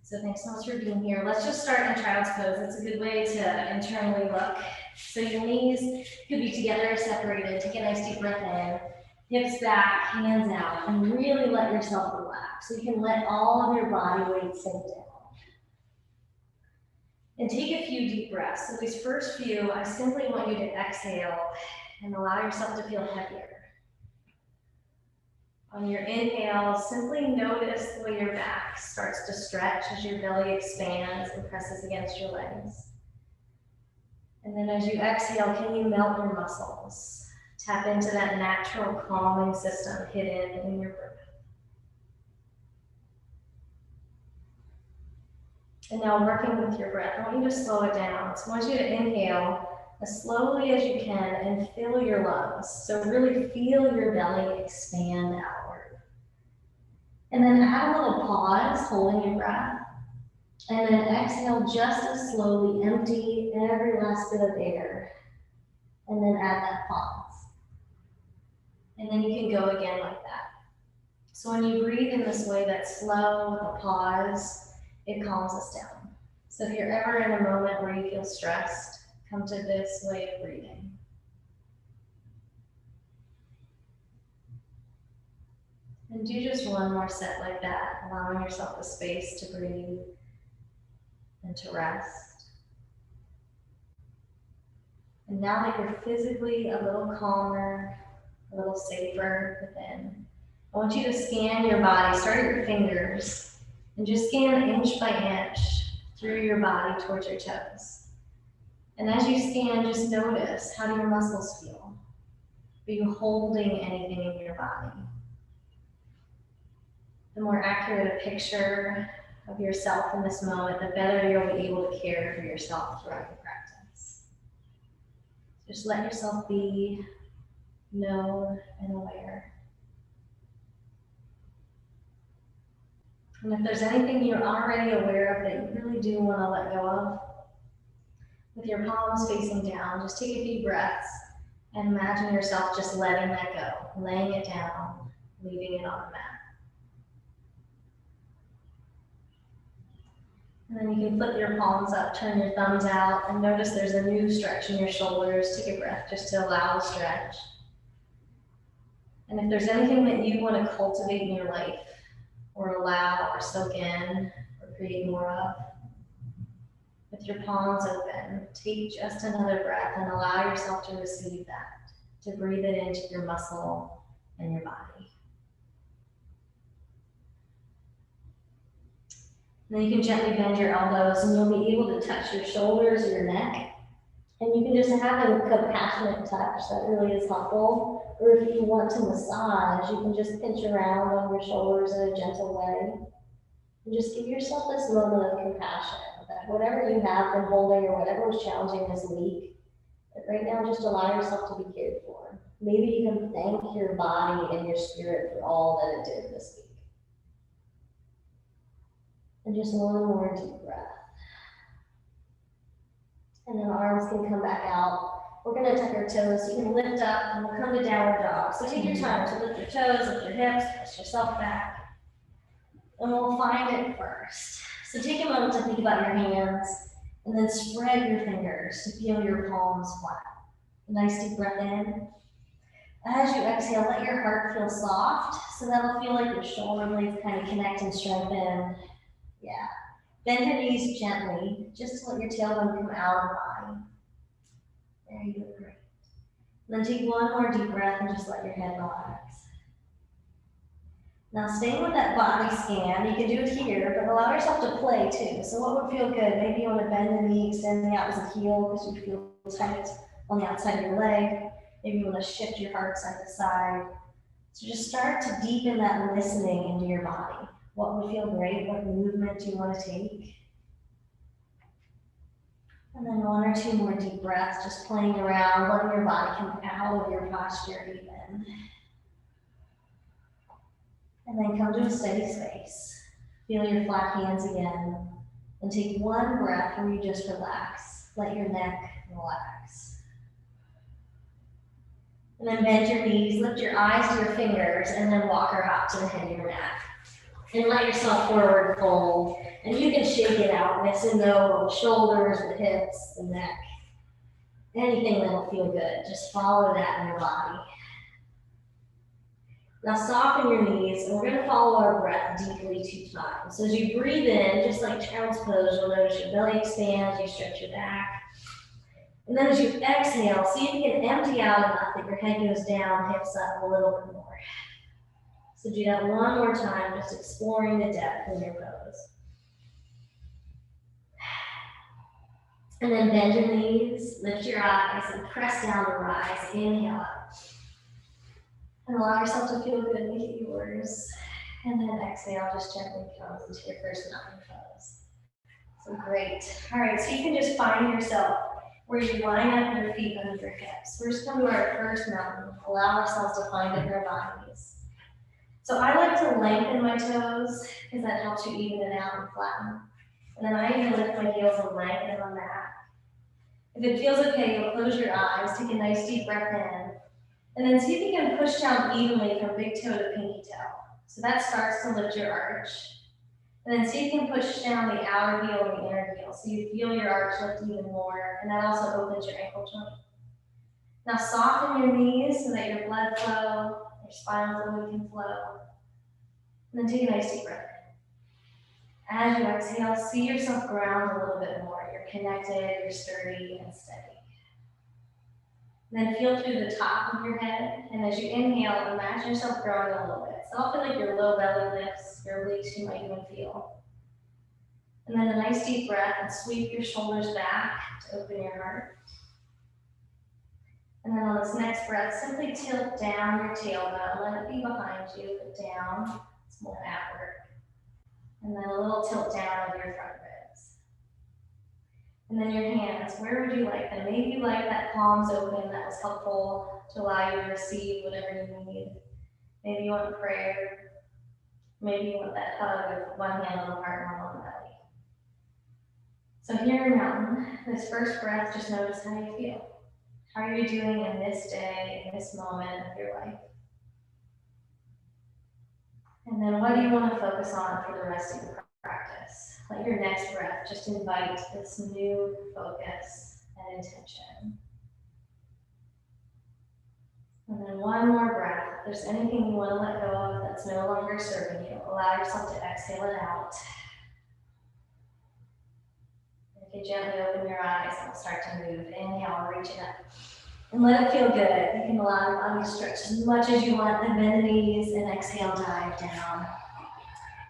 So thanks so much for being here. Let's just start in child's pose. It's a good way to internally look. So your knees could be together or separated. Take a nice deep breath in, hips back, hands out, and really let yourself relax. So you can let all of your body weight sink down. And take a few deep breaths. So these first few, I simply want you to exhale and allow yourself to feel heavier. On your inhale, simply notice the way your back starts to stretch as your belly expands and presses against your legs. And then as you exhale, can you melt your muscles? Tap into that natural calming system hidden in your breath. And now working with your breath, I want you to slow it down. So I want you to inhale as slowly as you can and fill your lungs. So really feel your belly expand outward. And then add a little pause, holding your breath. And then exhale just as slowly, empty every last bit of air. And then add that pause. And then you can go again like that. So when you breathe in this way that's slow with a pause, it calms us down. So if you're ever in a moment where you feel stressed, come to this way of breathing. And do just one more set like that, allowing yourself the space to breathe and to rest. And now that you're physically a little calmer, a little safer within, I want you to scan your body, start at your fingers, and just scan inch by inch through your body towards your toes. And as you scan, just notice, how do your muscles feel? Are you holding anything in your body? The more accurate a picture of yourself in this moment, the better you'll be able to care for yourself throughout your practice. Just let yourself be known and aware. And if there's anything you're already aware of that you really do want to let go of, with your palms facing down, just take a few breaths and imagine yourself just letting that go, laying it down, leaving it on the mat. And then you can flip your palms up, turn your thumbs out, and notice there's a new stretch in your shoulders. Take a breath just to allow the stretch. And if there's anything that you want to cultivate in your life, or allow, or soak in, or create more of, with your palms open, take just another breath and allow yourself to receive that, to breathe it into your muscle and your body. And then you can gently bend your elbows and you'll be able to touch your shoulders or your neck. And you can just have a compassionate touch that really is helpful. Or if you want to massage, you can just pinch around on your shoulders in a gentle way. And just give yourself this moment of compassion that whatever you have been holding or whatever was challenging this week, that right now just allow yourself to be cared for. Maybe you can thank your body and your spirit for all that it did this week. And just one more deep breath. And then arms can come back out. We're going to tuck our toes. You can lift up and we'll come to downward dog. So take your time to lift your toes, lift your hips, push yourself back. And we'll find it first. So take a moment to think about your hands and then spread your fingers to feel your palms flat. A nice deep breath in. As you exhale, let your heart feel soft. So that'll feel like your shoulder blades kind of connect and strengthen. Yeah. Bend your knees gently, just to let your tailbone come out of the body. There you go, great. Then take one more deep breath and just let your head relax. Now staying with that body scan, you can do it here, but allow yourself to play too. So what would feel good? Maybe you want to bend the knee, extend the opposite heel because you feel tight on the outside of your leg. Maybe you want to shift your heart side to side. So just start to deepen that listening into your body. What would feel great? What movement do you want to take? And then one or two more deep breaths, just playing around, letting your body come out of your posture even. And then come to a steady space. Feel your flat hands again. And take one breath where you just relax. Let your neck relax. And then bend your knees, lift your eyes to your fingers, and then walk her up to the head of your neck. And let yourself forward fold. And you can shake it out, yes and no, the shoulders, the hips, the neck. Anything that'll feel good, just follow that in your body. Now soften your knees, and we're going to follow our breath deeply 2 times. So as you breathe in, just like child's pose, you'll notice your belly expands, you stretch your back. And then as you exhale, see if you can empty out enough that your head goes down, hips up a little bit more. So do that one more time, just exploring the depth in your pose. And then bend your knees, lift your eyes, and press down to rise. Inhale up. And allow yourself to feel good, make it yours. And then exhale, just gently come into your first mountain pose. So great. All right, so you can just find yourself where you line up your feet under your hips. We're just coming to our first mountain. Allow ourselves to find it in our bodies. So I like to lengthen my toes because that helps you even it out and flatten. And then I even lift my heels and lengthen on that. If it feels okay, you'll close your eyes, take a nice deep breath in, and then see if you can push down evenly from big toe to pinky toe. So that starts to lift your arch. And then see if you can push down the outer heel and the inner heel, so you feel your arch lift even more, and that also opens your ankle joint. Now soften your knees so that your blood flow, your spinal fluid can flow. And then take a nice deep breath in. As you exhale, see yourself ground a little bit more. You're connected, you're sturdy and steady. And then feel through the top of your head, and as you inhale, imagine yourself growing a little bit. So I'll feel like your low belly lifts, your obliques you might even feel. And then a nice deep breath and sweep your shoulders back to open your heart. And then on this next breath, simply tilt down your tailbone, let it be behind you, but down, it's more ab work. And then a little tilt down of your front ribs. And then your hands, where would you like them? Maybe you like that palms open, that was helpful to allow you to receive whatever you need. Maybe you want prayer. Maybe you want that hug with one hand on the heart and one on the belly. So here in mountain, this first breath, just notice how you feel. How are you doing in this day, in this moment of your life? And then what do you want to focus on for the rest of your practice? Let your next breath just invite this new focus and intention. And then one more breath. If there's anything you want to let go of that's no longer serving you, allow yourself to exhale it out. You can gently open your eyes and we'll start to move. Inhale, reach it up. And let it feel good. You can allow your body to stretch as much as you want, then bend the knees and exhale, dive down.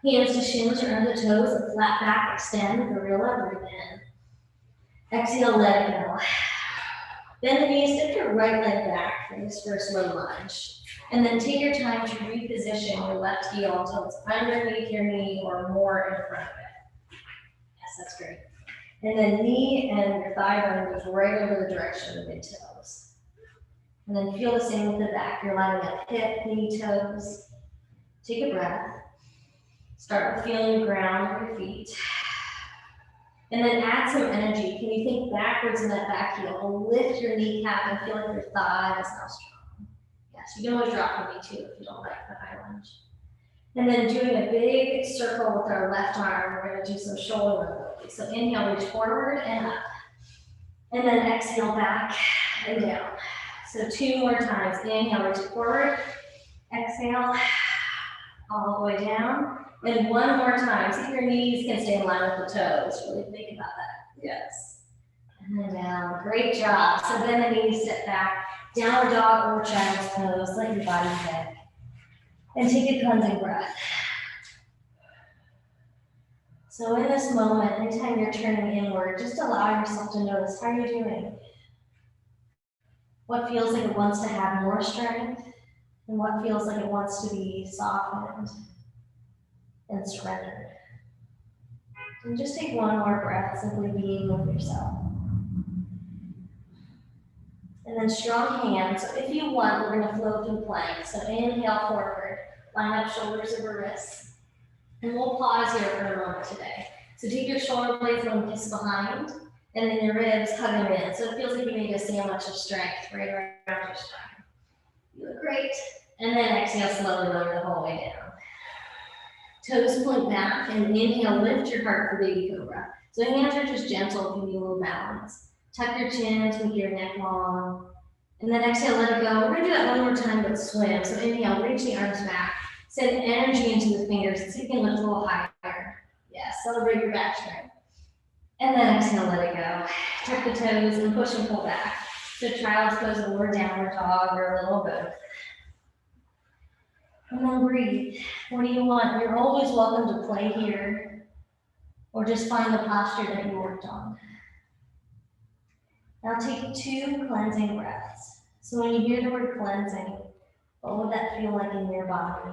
Hands to shins or under the toes and flat back, extend, gorilla, breathe in. Exhale, let it go. Bend the knees, step your right leg back for this first low lunge. And then take your time to reposition your left heel until it's underneath your knee or more in front of it. Yes, that's great. And then knee and your thigh bone goes right over the direction of the mid-toes. And then feel the same with the back. You're lining up hip, knee, toes. Take a breath. Start with feeling the ground of your feet. And then add some energy. Can you think backwards in that back heel? Lift your kneecap and feel like your thigh is now strong. Yes, you can always drop your knee too if you don't like the high lunge. And then doing a big circle with our left arm, we're going to do some shoulder mobility. So inhale, reach forward and up. And then exhale back and down. So 2 more times. Inhale, reach forward. Exhale, all the way down. And 1 more time. See if your knees can stay in line with the toes. Really think about that. Yes. And then down. Great job. So bend the knees, step back. Downward dog or child's pose. Let your body bend. And take a cleansing breath. So in this moment, anytime you're turning inward, just allow yourself to notice how you're doing. What feels like it wants to have more strength, and what feels like it wants to be softened and surrendered. And just take 1 more breath, simply being with yourself. And then strong hands. So if you want, we're going to flow through plank. So inhale forward, line up shoulders over wrists. And we'll pause here for a moment today. So take your shoulder blades and kiss behind, and then your ribs hug them in. So it feels like you made a sandwich of strength right around your spine. You look great. And then exhale, slowly lower the whole way down. Toes point back, and inhale, lift your heart for baby cobra. So hands are just gentle if you need a little balance. Tuck your chin to make your neck long. And then exhale, let it go. We're gonna do that one more time, but swim. So inhale, reach the arms back. Send energy into the fingers so you can lift a little higher. Yes, celebrate your back strength. And then exhale, let it go. Tuck the toes and push and pull back. So child's pose or downward dog or a little both. And then breathe. What do you want? You're always welcome to play here or just find the posture that you worked on. Now take 2 cleansing breaths. So when you hear the word cleansing, what would that feel like in your body?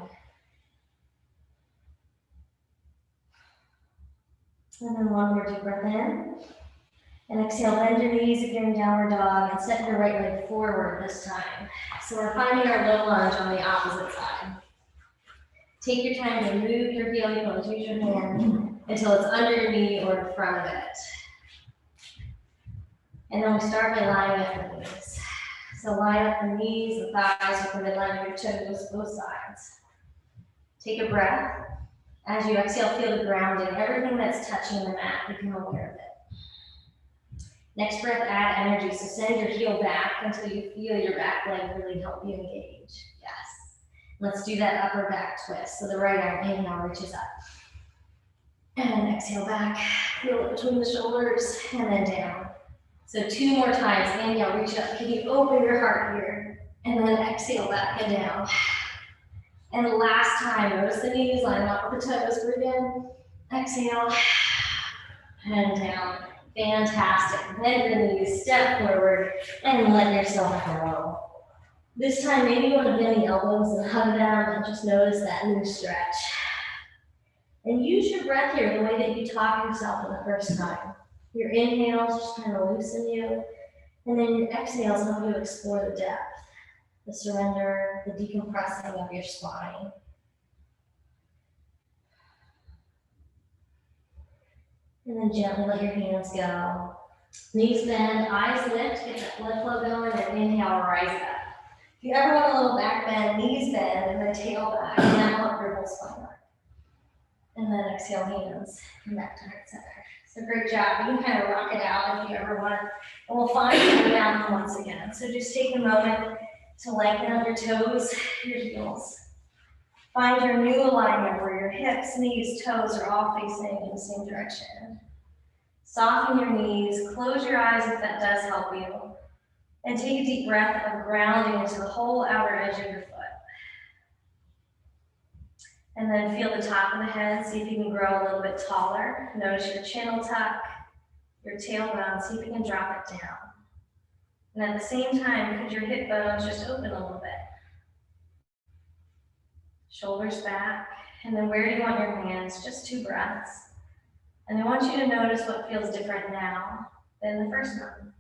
And then one more deep breath in. And exhale, bend your knees if you're in downward dog and step your right leg forward this time. So we're finding our low lunge on the opposite side. Take your time to move your heel, you want to use your hand until it's under your knee or in front of it. And then we start by lining up the knees. So line up the knees, the thighs with the midline of your toes, both sides. Take a breath. As you exhale, feel the grounding. Everything that's touching the mat, become aware of it. Next breath, add energy. So send your heel back until you feel your back leg really help you engage. Yes. Let's do that upper back twist. So the right arm, inhale, reaches up. And then exhale back. Feel it between the shoulders and then down. So 2 more times. Inhale, reach up. Can you open your heart here? And then exhale back and down. And the last time, notice the knees line up with the toes. Breathe in. Exhale. And down. Fantastic. Bend your knees, step forward, and let yourself go. This time, maybe you want to bend the elbows and hug them and just notice that new stretch. And use your breath here the way that you taught yourself in the first time. Your inhales just kind of loosen you, and then your exhales help you explore the depth, the surrender, the decompressing of your spine. And then gently let your hands go. Knees bend, eyes lift, get that blood flow going, and inhale, rise up. If you ever want a little back bend, knees bend, and then tail back, and then help your whole spine up. And then exhale, hands, come back to heart center. So great job. You can kind of rock it out if you ever want. And we'll find you down once again. So just take a moment to lengthen out your toes, your heels. Find your new alignment where your hips, knees, toes are all facing in the same direction. Soften your knees, close your eyes if that does help you. And take a deep breath of grounding into the whole outer edge of your foot. And then feel the top of the head, see if you can grow a little bit taller. Notice your chin will tuck, your tailbone, see if you can drop it down. And at the same time, could your hip bones just open a little bit? Shoulders back, and then where do you want your hands? Just 2 breaths. And I want you to notice what feels different now than the first one.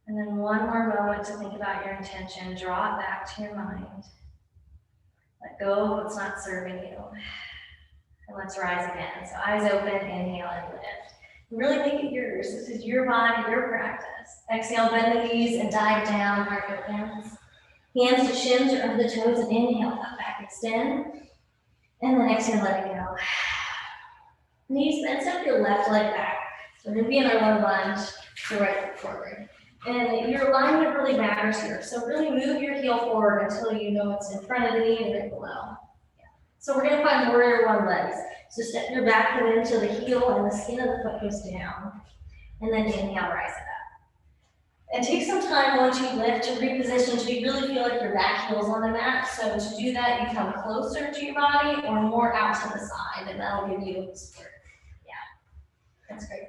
And then one more moment to think about your intention. Draw it back to your mind. Let go of what's not serving you. And let's rise again. So eyes open, inhale and lift. Really make it yours. This is your body, your practice. Exhale, bend the knees and dive down, heart opens. Hands to shins or under the toes and inhale, up, back, extend. And then exhale, let it go. Knees bend, step your left leg back. So we're gonna be in our low lunge, so right foot forward. And your alignment really matters here. So really move your heel forward until you know it's in front of the knee and right below. Yeah. So we're gonna find warrior 1 legs. So step your back foot into the heel and the skin of the foot goes down. And then inhale, rise it up. And take some time once you lift to reposition so you really feel like your back heel's on the mat. So to do that, you come closer to your body or more out to the side, and that'll give you support. Yeah, that's great.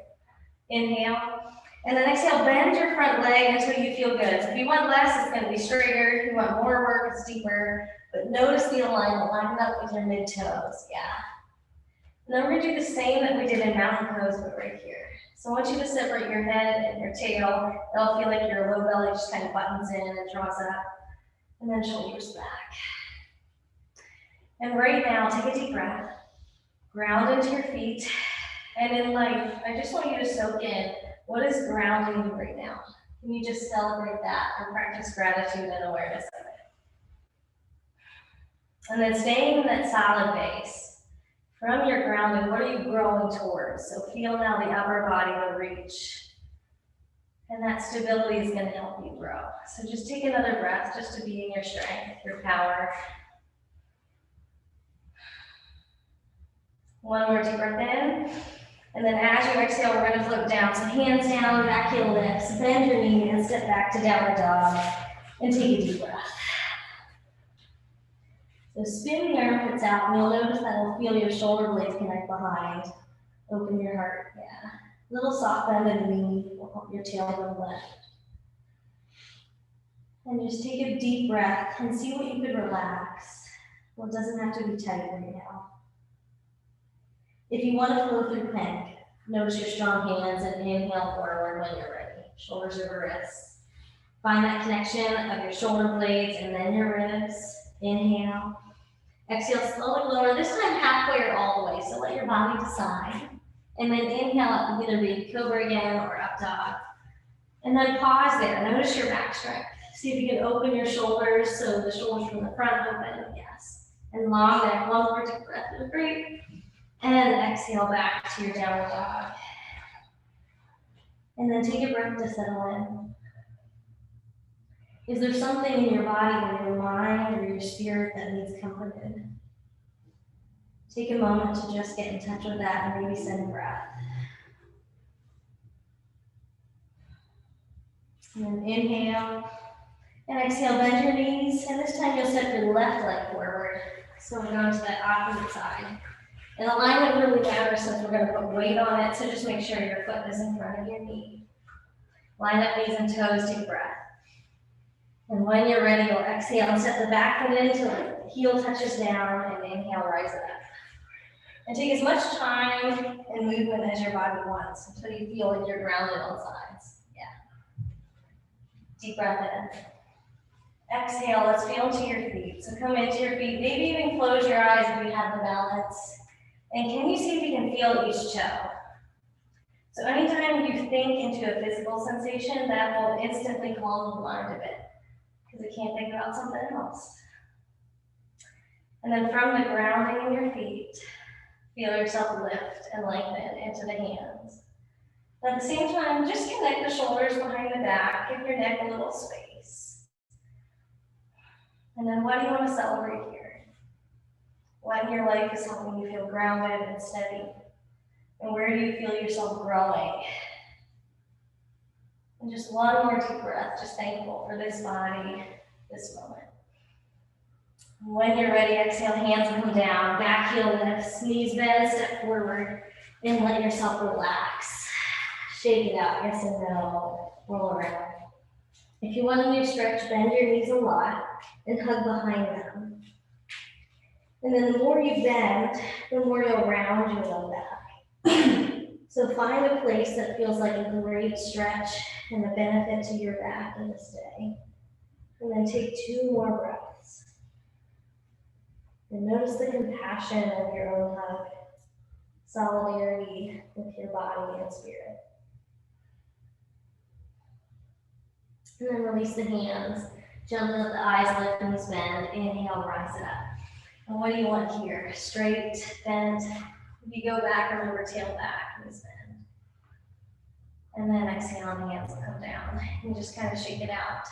Inhale. And then exhale, bend your front leg until you feel good. So if you want less, it's gonna be straighter. If you want more work, it's deeper. But notice the alignment, line it up with your mid-toes, yeah. And then we're gonna do the same that we did in mountain pose, but right here. So I want you to separate your head and your tail. It'll feel like your low belly just kind of buttons in and draws up. And then shoulders back. And right now, take a deep breath. Ground into your feet. And in life, I just want you to soak in, what is grounding you right now? Can you just celebrate that and practice gratitude and awareness of And then staying in that solid base. From your grounding, what are you growing towards? So feel now the upper body to reach. And that stability is going to help you grow. So just take another breath just to be in your strength, your power. One more deep breath in. And then as you exhale, we're going to float down. So hands down, back heel lifts, bend your knee and step back to downward dog. And take a deep breath. So spin the armpits out, and you'll notice that will feel your shoulder blades connect behind. Open your heart, yeah. Little soft bend in the knee will help your tailbone lift. And just take a deep breath and see what you could relax. Well, it doesn't have to be tight right now. If you want to flow through plank, notice your strong hands and inhale forward when you're ready. Shoulders over wrists. Find that connection of your shoulder blades and then your ribs. Inhale. Exhale, slowly lower. This time halfway or all the way. So let your body decide. And then inhale up, either be cobra again or up dog. And then pause there. Notice your back strength. See if you can open your shoulders. So the shoulders from the front open. Yes. And long neck. One more deep breath. Great. And exhale back to your downward dog. And then take a breath to settle in. Is there something in your body or your mind or your spirit that needs comforted? Take a moment to just get in touch with that and maybe send a breath. And then inhale and exhale, bend your knees. And this time you'll set your left leg forward. So we're going to the opposite side. And alignment really matters since we're going to put weight on it. So just make sure your foot is in front of your knee. Line up knees and toes, take a breath. And when you're ready, you'll exhale and set the back foot in until the heel touches down, and inhale, rise it up. And take as much time and movement as your body wants until you feel like you're grounded on sides. Yeah. Deep breath in. Exhale, let's feel into your feet. So come into your feet, maybe even close your eyes if you have the balance. And can you see if you can feel each toe? So anytime you think into a physical sensation, that will instantly calm the mind a bit, because it can't think about something else. And then from the grounding in your feet, feel yourself lift and lengthen into the hands. At the same time, just connect the shoulders behind the back, give your neck a little space. And then what do you want to celebrate here? What in your life is helping you feel grounded and steady? And where do you feel yourself growing? And just one more deep breath, just thankful for this body, this moment. When you're ready, exhale, hands come down, back heel lifts, knees bend, step forward, and let yourself relax. Shake it out, yes and no, roll around. If you want a new stretch, bend your knees a lot and hug behind them. And then the more you bend, the more you'll round your low back. So find a place that feels like a great stretch and a benefit to your back in this day. And then take 2 more breaths. And notice the compassion of your own hug, solidarity with your body and spirit. And then release the hands, gently let the eyes lift and bend. Inhale, rise it up. And what do you want here? Straight, bent. If you go back, remember tail back, knees bend. And then exhale, and the hands will come down. And just kind of shake it out.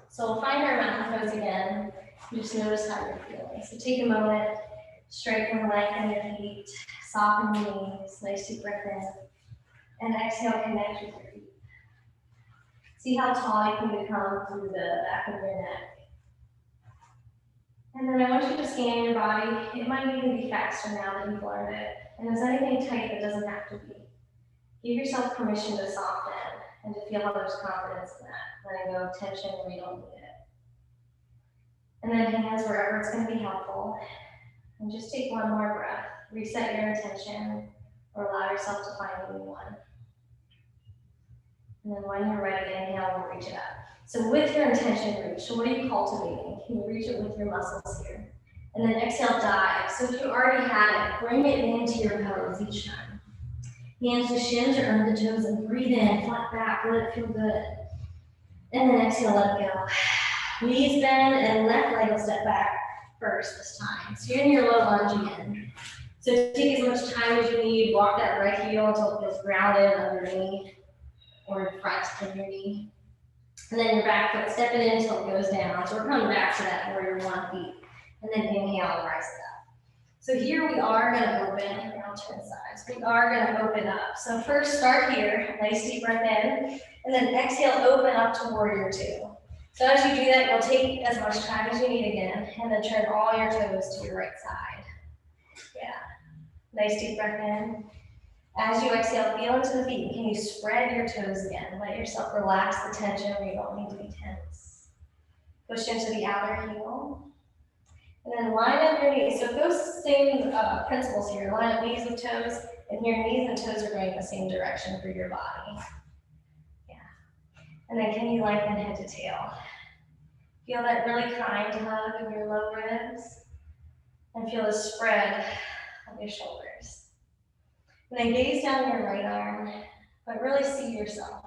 So we'll find our mountain pose again. Just notice how you're feeling. So take a moment, straighten and lengthen your feet, soften your knees, nice deep breath in. And exhale, connect with your feet. See how tall you can become through the back of your neck. And then I want you to scan your body. It might even be faster now that you've learned it. And there's anything tight that doesn't have to be. Give yourself permission to soften and to feel how there's confidence in that. Letting go of tension where you don't need it. And then hands wherever it's going to be helpful. And just take one more breath. Reset your intention or allow yourself to find a new one. And then when you're ready, inhale and reach it up. So with your intention reach, so what are you cultivating? Can you reach it with your muscles here? And then exhale, dive. So if you already had it, bring it into your pose each time. Hands to shins or under the toes and breathe in, flat back, let it feel good. And then exhale, let it go. Knees bend and left leg will step back. first this time. So you're in your low lunge again. So take as much time as you need. Walk that right heel until it feels grounded underneath or in front of your knee. And then your back foot, step it in until it goes down. So we're coming back to that warrior one feet. And then inhale and rise it up. So here we are going to open, and I'll turn sides. We are going to open up. So first start here, nice deep breath in, and then exhale, open up to warrior two. So as you do that, you'll take as much time as you need again, and then turn all your toes to your right side. Yeah, nice deep breath in. As you exhale, feel into the feet. Can you spread your toes again? Let yourself relax the tension where you don't need to be tense. Push into the outer heel. And then line up your knees. So those same principles here. Line up knees and toes, and your knees and toes are going the same direction for your body. Yeah. And then can you lengthen head to tail? Feel that really kind hug of your low ribs. And feel the spread of your shoulders. And then gaze down your right arm, but really see yourself.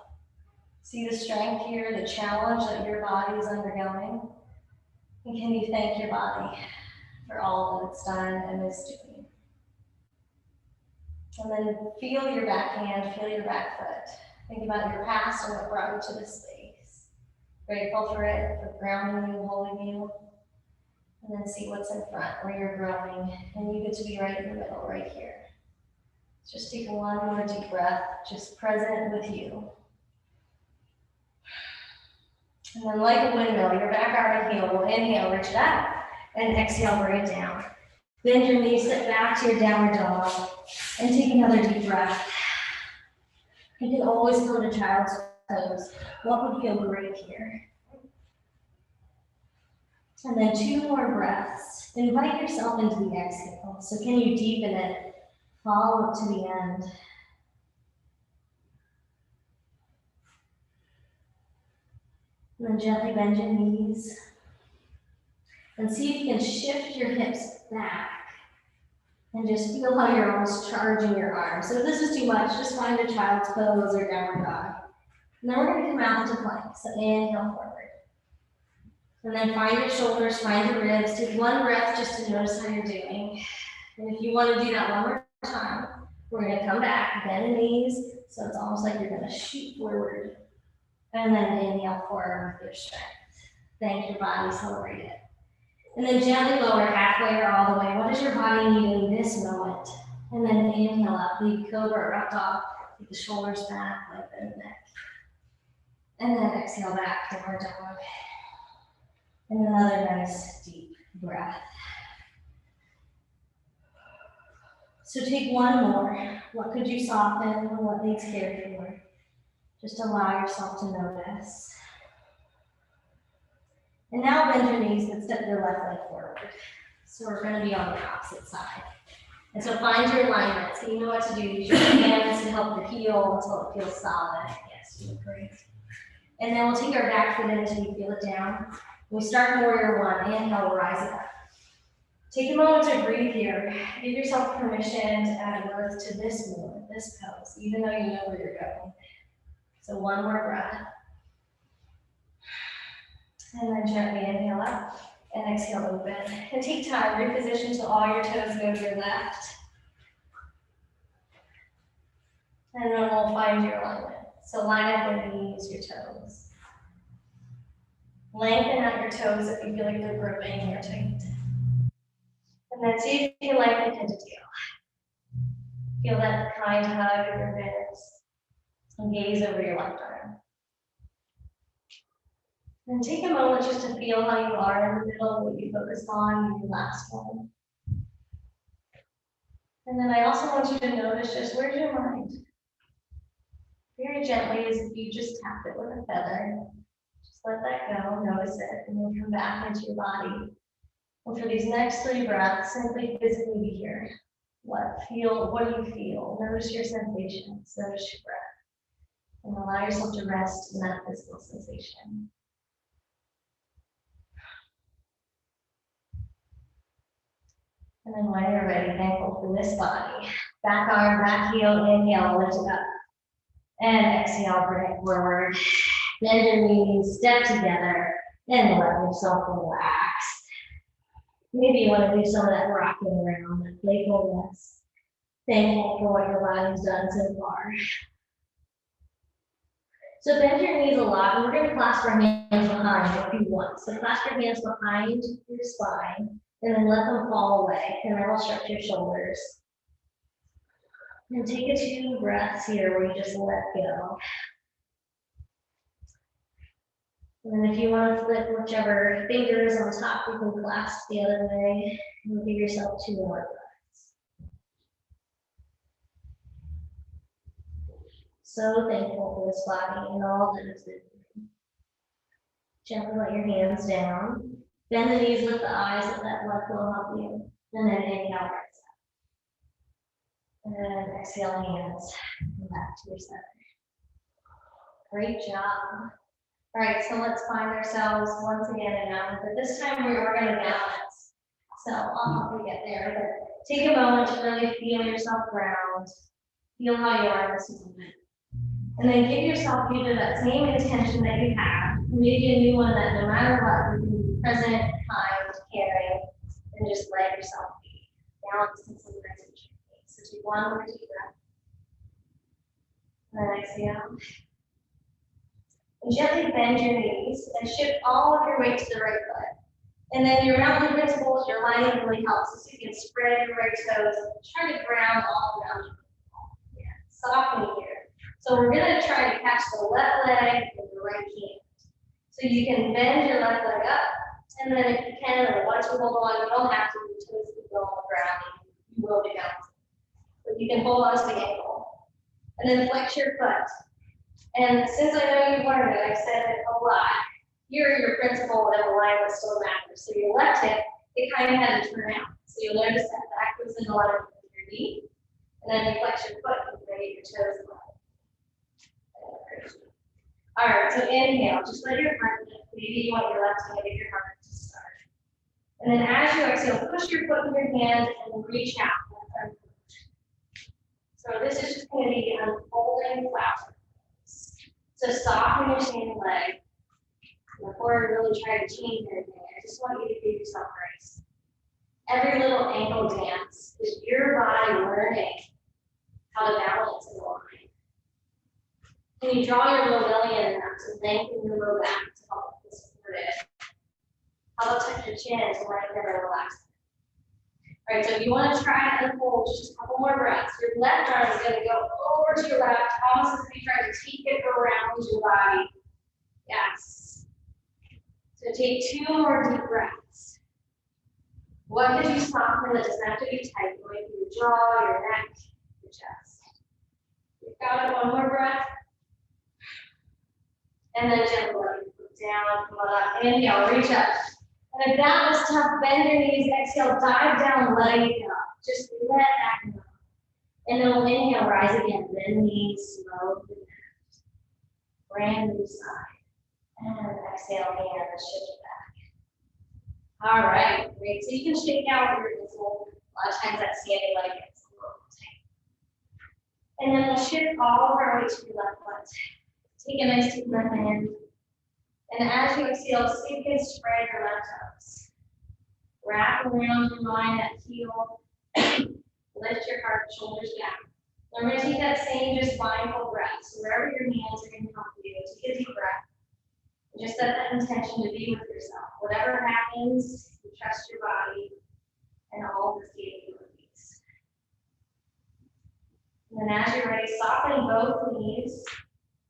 See the strength here, the challenge that your body is undergoing. And can you thank your body for all that it's done and is doing? And then feel your back hand, feel your back foot. Think about your past and what brought you to this space. Grateful for it, for grounding you, holding you. And then see what's in front, where you're growing. And you get to be right in the middle, right here. Just take one more deep breath, just present with you. And then like a windmill, your back arm and heel will inhale, reach it up, and exhale, bring it down. Bend your knees, sit back to your downward dog, and take another deep breath. You can always come to child's pose. What would feel great here? And then 2 more breaths. Invite yourself into the exhale. So can you deepen it? Follow it to the end. And then gently bend your knees. And see if you can shift your hips back. And just feel how you're almost charging your arms. So if this is too much, just find a child's pose or downward dog. And then we're going to come out into plank. So inhale forward. And then find your shoulders, find your ribs. Take one breath just to notice how you're doing. And if you want to do that one more time, we're going to come back, bend the knees. So it's almost like you're going to shoot forward. And then inhale forward with your strength. Thank your body, celebrate it. And then gently lower halfway or all the way. What does your body need in this moment? And then inhale up, lead cobra or up dog. Take the shoulders back, lengthen the neck. And then exhale back, downward dog. And another nice deep breath. So take one more. What could you soften and what needs care for? Just allow yourself to notice. And now bend your knees and step your left leg forward. So we're going to be on the opposite side. And so find your alignment. So you know what to do. Use your hands to help your heel until it feels solid. Yes, you look great. And then we'll take our back foot in until you feel it down. We start warrior one. Inhale, we'll rise it up. Take a moment to breathe here. Give yourself permission to add birth to this movement, this pose, even though you know where you're going. So one more breath. And then gently inhale up and exhale open. And take time, reposition till all your toes go to your left. And then we'll find your alignment. So line up your knees, your toes. Lengthen out your toes if you feel like they're gripping or tight. And then see if you can lengthen head to tail. Feel that kind hug of your ribs. And gaze over your left arm. And take a moment just to feel how you are in the middle, what you focused on in your last one. And then I also want you to notice just where's your mind? Very gently, as if you just tapped it with a feather. Just let that go, notice it, and then come back into your body. And for these next 3 breaths, simply physically be here. What do you feel? Notice your sensations, notice your breath. And allow yourself to rest in that physical sensation. And then when you're ready, thankful for this body. Back arm, back heel, inhale, lift it up. And exhale, bring it forward. Bend your knees, step together, and let yourself relax. Maybe you want to do some of that rocking around, that playfulness, thankful for what your body's done so far. So bend your knees a lot, and we're going to clasp our hands behind if you want. So clasp your hands behind your spine, and then let them fall away, and that will stretch your shoulders. And take a few breaths here where you just let go. And then if you want to flip whichever finger is on top, you can clasp the other way, and give yourself 2 more breaths. So thankful for this body and all that it's been through. Gently let your hands down. Bend the knees, lift the eyes, let that blood flow help you. And then inhale, rise up. And exhale, hands. Come back to your center. Great job. All right, so let's find ourselves once again in mountain, but this time we are going to balance. So I'll help you get there, but take a moment to really feel yourself ground. Feel how you are in this moment. And then give yourself either that same intention that you have, maybe a new one that no matter what, you can be present, kind, caring, and just let yourself be. Balance and synchronicity. So take 1 more deep breath. And then exhale. And gently bend your knees and shift all of your weight to the right foot. And then your mountain principles, your lining really helps. So you can spread your right toes, try to ground all around you. Yeah. Soften here. So we're going to try to catch the left leg and the right hand. So you can bend your left leg up, and then if you can, or once you hold on, you don't have to, your toes can go on the ground, you will be bouncing. But you can hold on to the ankle. And then flex your foot. And since I know you've learned it, I've said it a lot, here are your principle and alignment still matters. So your left hip, it kind of had to turn out. So you'll notice that backwards in alignment with your knee. And then you flex your foot and raise your toes up. All right, so inhale, just let your heart lift. Maybe you want your left hand to your heart to start. And then as you exhale, push your foot with your hand and reach out. So this is just going to be unfolding flower. So soften your standing leg. Before I really try to change anything, I just want you to give yourself grace. Every little ankle dance is your body learning how to balance and align. Can you draw your low belly in enough to lengthen your low back to help support it? How about touch your chin to lengthen and relax? All right, so if you want to try to unfold just a couple more breaths, your left arm is going to go over to your left, almost as if you try to take it around your body. Yes. So take 2 more deep breaths. What could you soften that doesn't have to be tight? Going through your jaw, your neck, your chest. You've got it. 1 more breath. And then gently let your foot down, come on up, inhale, reach up. And if that was tough, bend your knees, exhale, dive down, let it go. Just let that go. And then we'll inhale, rise again, bend knees, slow the neck. Brand new side. And exhale, hands, shift back. All right, great. So you can shake out your muscle. A lot of times that standing leg gets a little tight. And then we'll shift all of our weight to your left foot. Take a nice deep breath in. And as you exhale, see if you can spread your left toes. Wrap around your line, that heel. Lift your heart, shoulders down. Now we're going to take that same just mindful breath. So wherever your hands are going to help you, take a deep breath. And just set that intention to be with yourself. Whatever happens, you trust your body and all the capabilities. And then as you're ready, soften both knees.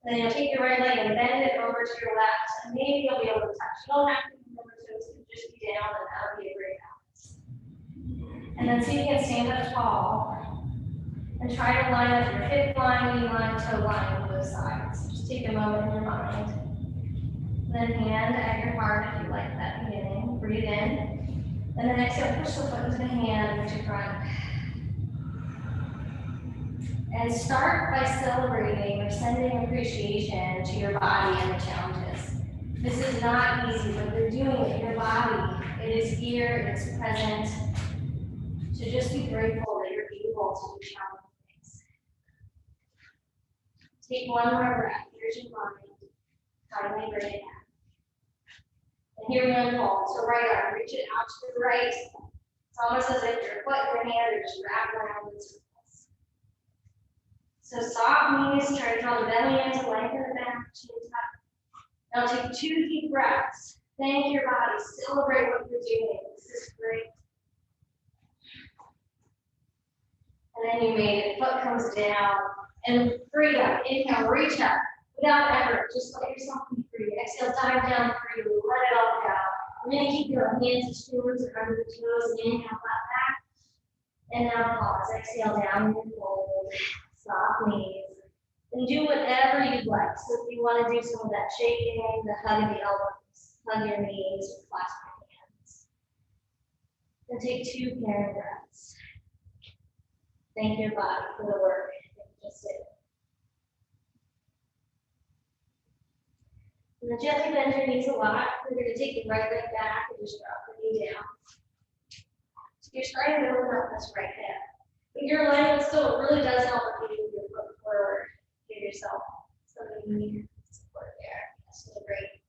And then you'll take your right leg and bend it over to your left, and maybe you'll be able to touch. You don't have to remember toes, it could just be down, and that would be a great balance. And then see if you can stand up tall and try to line up your hip line, knee line, toe line on both sides. Just take a moment in your mind. Then hand at your heart if you like that beginning. Breathe in. And then exhale, push the foot into the hand, reach your front. And start by celebrating or sending appreciation to your body and the challenges. This is not easy, but you're doing it. Your body, it is here, it's present. So just be grateful that you're able to do challenging things. Take 1 more breath. Here's your mind. Kindly bring it here we're going to hold. So right arm, reach it out to the right. It's almost as if your foot, your hand are just wrapped around in circles. So soft knees, try to draw the belly in to lengthen the back, chin tuck. Now take 2 deep breaths. Thank your body. Celebrate what you're doing. This is great. And then you made it. Foot comes down. And freedom. Inhale, reach up. Without effort, just let yourself be free. Exhale, dive down freely. Let it all go. We're going to keep your hands towards or under the toes. And inhale, flat back. And now pause. Exhale, down and fold. Soft knees. And do whatever you'd like. So if you want to do some of that shaking, the hug of the elbows, hug your knees, or clasp your hands. And take 2 pairing breaths. Thank your body for the work that you just did. And then gently bend your knees a lot. We're going to take your right leg back and just drop the knee down. So you're starting to open up this right hip. But your alignment still really does help if you move your foot forward. Give yourself some knee support there. That's really great.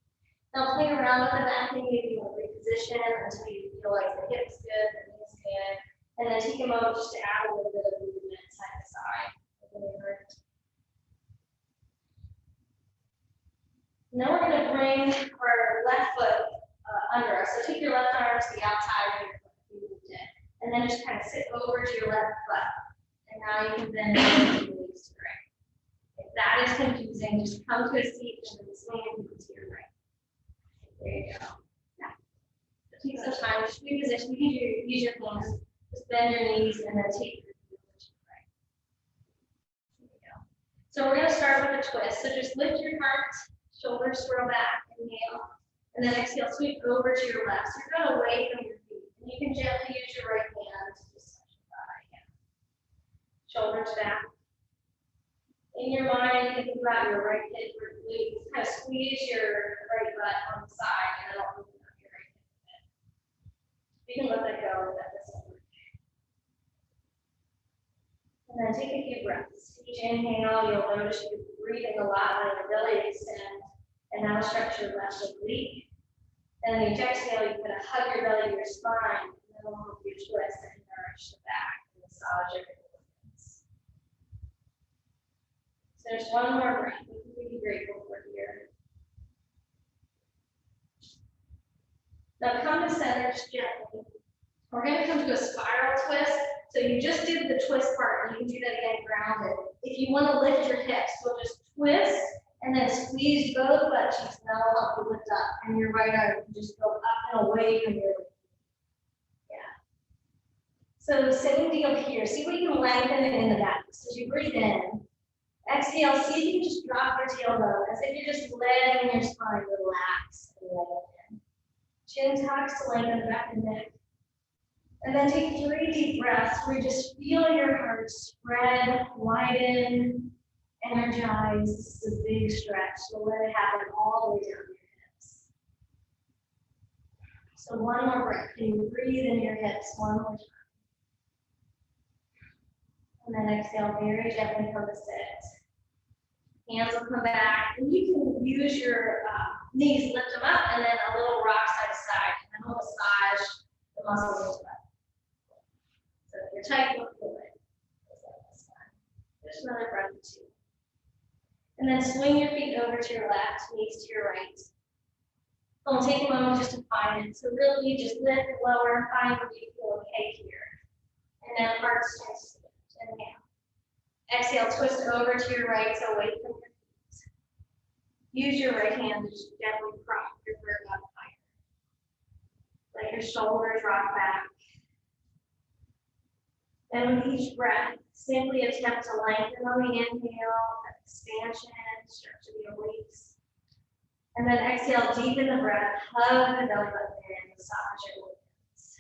Now play around with the back knee if you want to reposition until you feel like the hip's good, the knee's good. And then take a moment just to add a little bit of movement side to side. Now we're going to bring our left foot under us. So take your left arm to the outside of your foot if you moved it. And then just kind of sit over to your left foot. And now you can bend your knees to the right. If that is confusing, just come to a seat and then swing your knees to your right. There you go. Yeah. Take some time, just reposition. You can use your hands. Just bend your knees and then take your knees to the right. There you go. So we're going to start with a twist. So just lift your heart. Shoulders swirl back, inhale, and then exhale, sweep over to your left. So you're going away from your feet. And you can gently use your right hand to just touch your thigh. Yeah. Shoulders back. In your mind, you can grab your right hip or glutes, kind of squeeze your right butt on the side, and that'll open up your right hip a bit. You can let that go if that doesn't work. And then take a few breaths. Each inhale, you'll notice you're breathing a lot, letting your belly extend. And now stretch your left oblique. And then each exhale, you kind of hug your belly to your spine. And then we'll move your twist and nourish the back and massage your organs. So there's one more breath. We can be grateful for here. Now come to center just gently. We're going to come to a spiral twist. So you just did the twist part, and you can do that again grounded. If you want to lift your hips, we'll just twist and then squeeze both butt cheeks. And that'll help you lift up. And your right arm can just go up and away from your left. Yeah. So same deal here. See what you can lengthen it in the back. So as you breathe in, exhale, see if you can just drop your tailbone as if you're just letting your spine relax and lengthen. Chin tucks to lengthen the back and neck. And then take 3 deep breaths where you just feel your heart spread, widen, energize. This is a big stretch, so let it happen all the way down your hips. So one more breath. Can you breathe in your hips one more time? And then exhale very gently from the sit. Hands will come back, and you can use your knees, lift them up, and then a little rock side to side, and then we'll massage the muscles as well. So if you're tight, look forward. Just another breath or 2. And then swing your feet over to your left, knees to your right. We'll take a moment just to find it. So really just lift, lower, find where you feel okay here. And then heart starts to lift. Inhale. Exhale, twist over to your right, so away from your feet. Use your right hand to just gently prop your rear butt higher. Let your shoulders rock back. And with each breath, simply attempt to lengthen on the inhale, expansion, stretch of the obliques. And then exhale, deepen the breath, hug the belly button in, massage your organs.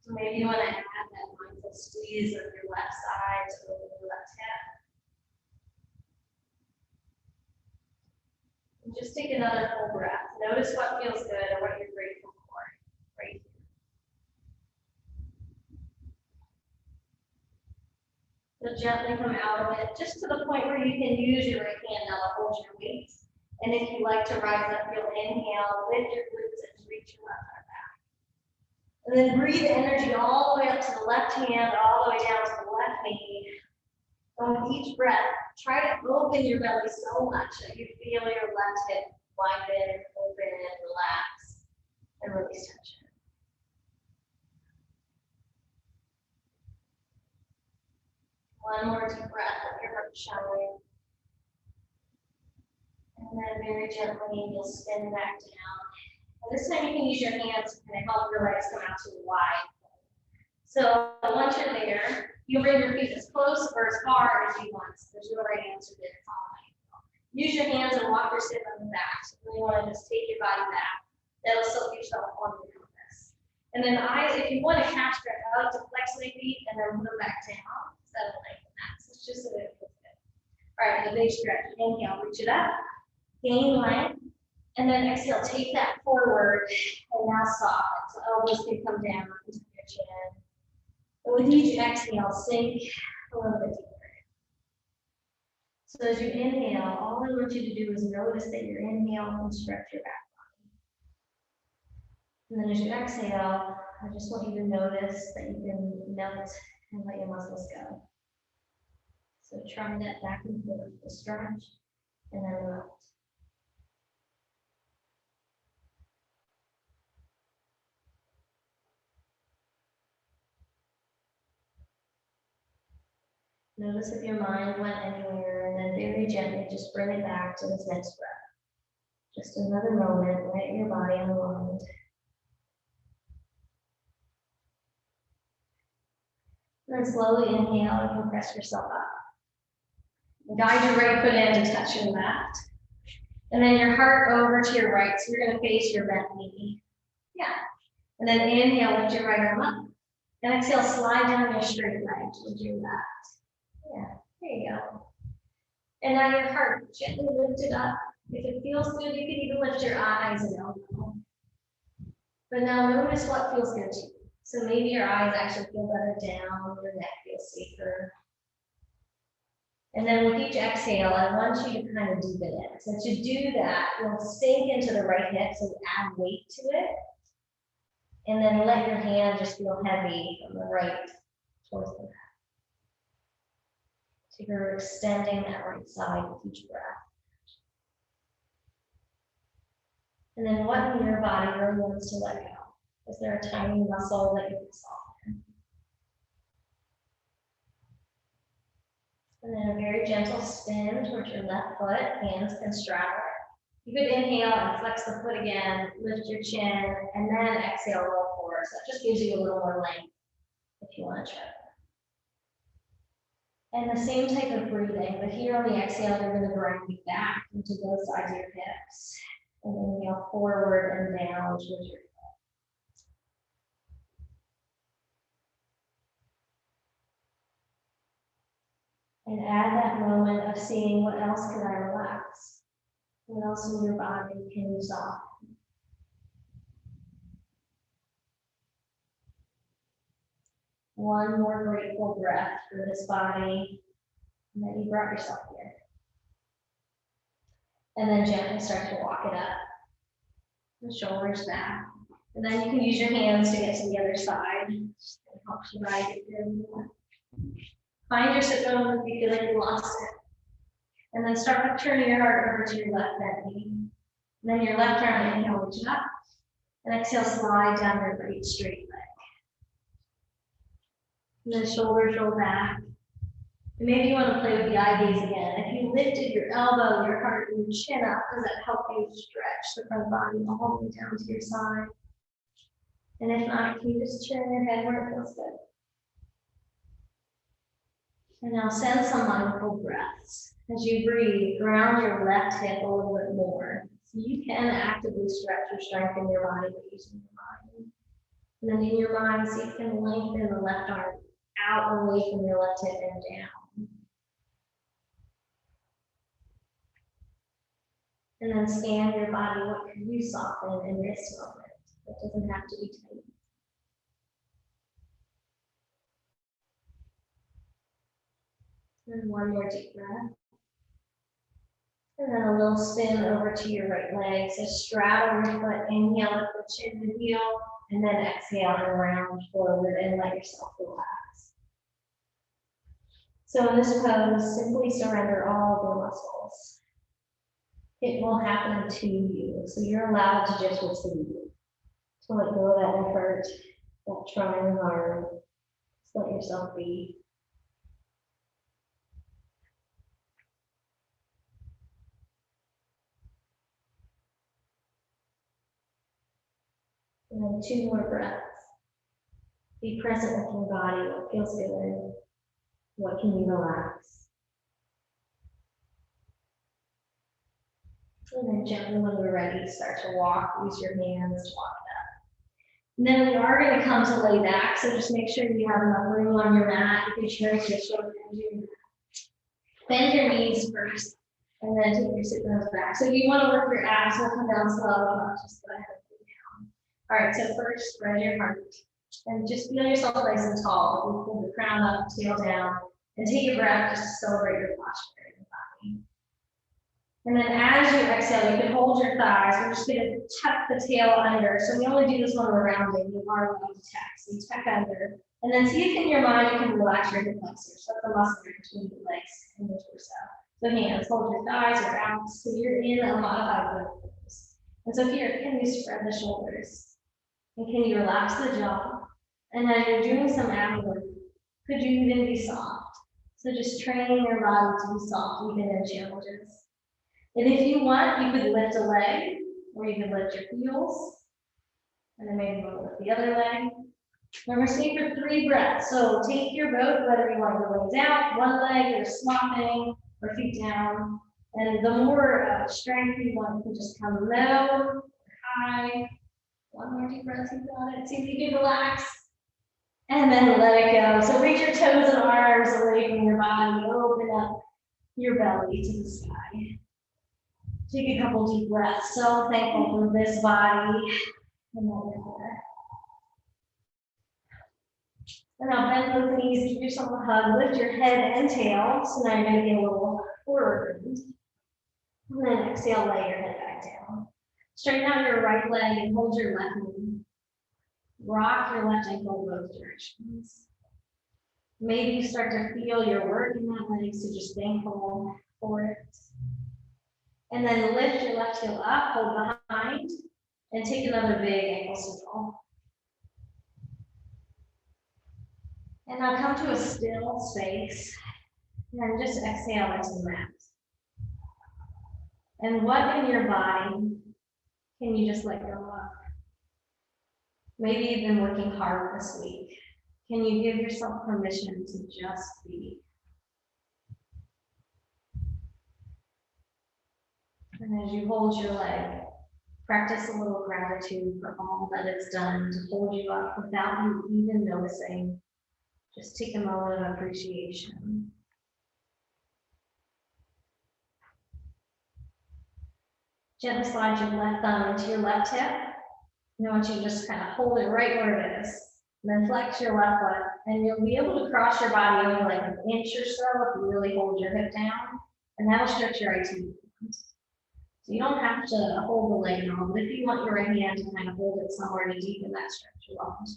So maybe you want to add that mindful squeeze of your left side to open your left hip. And just take another full breath. Notice what feels good or what you're grateful for right here. So gently come out of it, just to the point where you can use your right hand now to hold your weight. And if you like to rise up, you'll inhale, lift your glutes and reach your left arm back. And then breathe energy all the way up to the left hand, all the way down to the left knee. And with each breath, try to open your belly so much that you feel your left hip widen, open, relax, and release tension. One more deep breath, let your heart shine. And then very gently, you'll spin back down. And this time you can use your hands to kind of help your legs come out to a wide. So once you're there, you bring your feet as close or as far as you want. So there's no right answer there. It's all right. Use your hands and walk your sit on the back. So you want to just take your body back. That'll still keep yourself on the pelvis. And then if you want to calf stretch, I like to flex my feet and then put them back down. So that'll lengthen that. So it's just so that it feels good. All right, the big stretch. Inhale, reach it up. Gain length. And then exhale, take that forward. And now soften. So elbows can come down into your chin. And with each exhale, sink a little bit deeper. So as you inhale, all I want you to do is notice that you're inhaling and stretch your back body. And then as you exhale, I just want you to notice that you can melt and let your muscles go. So try that back and forth, the stretch, and then melt. Notice if your mind went anywhere, and then very gently just bring it back to this next breath. Just another moment, let your body unwind. Then slowly inhale and compress yourself up. Guide your right foot in to touch your left. And then your heart over to your right, so you're going to face your bent knee. Yeah. And then inhale, lift your right arm up. And exhale, slide down your straight leg towards your left. Yeah, there you go. And now your heart, gently lift it up. If it feels good, you can even lift your eyes and elbow. But now notice what feels good to you. So maybe your eyes actually feel better down, your neck feels safer. And then with each exhale, I want you to kind of deepen it. So to do that, you'll sink into the right hip, so add weight to it. And then let your hand just feel heavy from the right towards the left. So you're extending that right side with each breath. And then what in your body really wants to let go? Is there a tiny muscle that you can soften? And then a very gentle spin towards your left foot, hands can straddle. You could inhale and flex the foot again, lift your chin, and then exhale, roll forward. So that just gives you a little more length if you want to try that. And the same type of breathing, but here on the exhale, you're going to grind it back into both sides of your hips. And inhale forward and down towards your foot. And add that moment of seeing what else could I relax? What else in your body can you soften? One more grateful breath for this body that you brought yourself here. And then gently start to walk it up. The shoulders back. And then you can use your hands to get to the other side. Just help your body get there more. Find your sit bone if you feel like you lost it. And then start with turning your heart over to your left bent knee. And then your left arm, inhale, reach it up. And exhale, slide down your right straight leg. And then shoulders roll back. And maybe you want to play with the eye gaze again. If you lifted your elbow, your heart, and your chin up, does that help you stretch the front body all the way down to your side? And if not, can you just turn your head where it feels good? And now send some mindful breaths. As you breathe, ground your left hip a little bit more. So you can actively stretch or strengthen your body by using your mind. And then in your mind, see if you can lengthen the left arm out away from your left hip and down. And then scan your body. What can you soften in this moment? It doesn't have to be tight. And one more deep breath. And then a little spin over to your right leg. So straddle your foot, inhale, lift the chin to heel, and then exhale and round forward and let yourself relax. So in this pose, simply surrender all of your muscles. It will happen to you. So you're allowed to just receive it. To let go of that effort, that trying hard. Just let yourself be. And then 2 more breaths. Be present with your body. What feels good? What can you relax? And then gently, when you're ready, start to walk. Use your hands to walk it up. And then we are going to come to lay back. So just make sure you have enough room on your mat. You can stretch your shoulders. Bend your knees first, and then take your sit bones back. So if you want to work your abs, we'll come down slow. Just go ahead and lay down. All right, so first, spread your heart. And just feel yourself nice and tall. You pull the crown up, tail down, and take a breath just to celebrate your posture in the body. And then as you exhale, you can hold your thighs. We're just going to tuck the tail under. So we only do this when we're rounding. You are allowed to tuck. So you tuck under. And then see if in your mind you can relax your hip flexors. So the muscle between your legs and your torso. So hands, hold your thighs or out. So you're in a modified lift pose. And so here, can you spread the shoulders? And can you relax the jaw? And as you're doing some ab work, could you even be soft? So just training your body to be soft even in challenges. And if you want, you could lift a leg, or you could lift your heels, and then maybe we'll lift the other leg. And we're staying for 3 breaths. So take your boat, whether you want your legs out, one leg, or swapping, or feet down. And the more strength you want, you can just come low, or high. 1 more deep breath, you got it. See if you can relax. And then let it go. So reach your toes and arms away from your body. Open up your belly to the sky. Take a couple deep breaths. So thankful for this body. And then there. And now bend those knees, give yourself a hug, lift your head and tail. So now you're going to be a little forward. And then exhale, lay your head back down. Straighten out your right leg and hold your left knee. Rock your left ankle both directions. Maybe you start to feel your work in that leg, so just thankful for it. And then lift your left heel up, hold behind, and take another big ankle circle. And now come to a still space, and just exhale into the mat. And what in your body can you just let go of? Maybe you've been working hard this week. Can you give yourself permission to just be? And as you hold your leg, practice a little gratitude for all that it's done to hold you up without you even noticing. Just take a moment of appreciation. Gently slide your left thumb into your left hip. And I want you to just kind of hold it right where it is. And then flex your left foot. And you'll be able to cross your body only like an inch or so if you really hold your hip down. And that'll stretch your right hand. So you don't have to hold the leg at all, but if you want your right hand to kind of hold it somewhere to deepen that stretch, you want.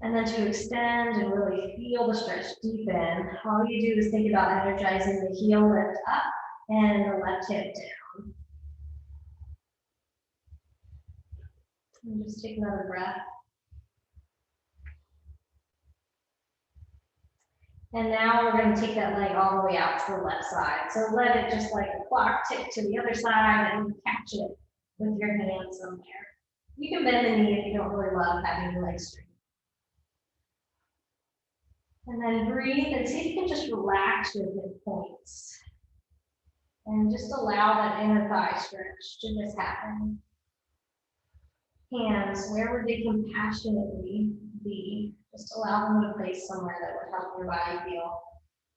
And then to extend and really feel the stretch deepen, all you do is think about energizing the heel lift up and the left hip down. And just take another breath. And now we're going to take that leg all the way out to the left side. So let it just like a clock tick to the other side and catch it with your hands on there. You can bend the knee if you don't really love having your legs straight. And then breathe and see if you can just relax your hip points. And just allow that inner thigh stretch to just happen. Hands, where would they compassionately be? Just allow them to place somewhere that would help your body feel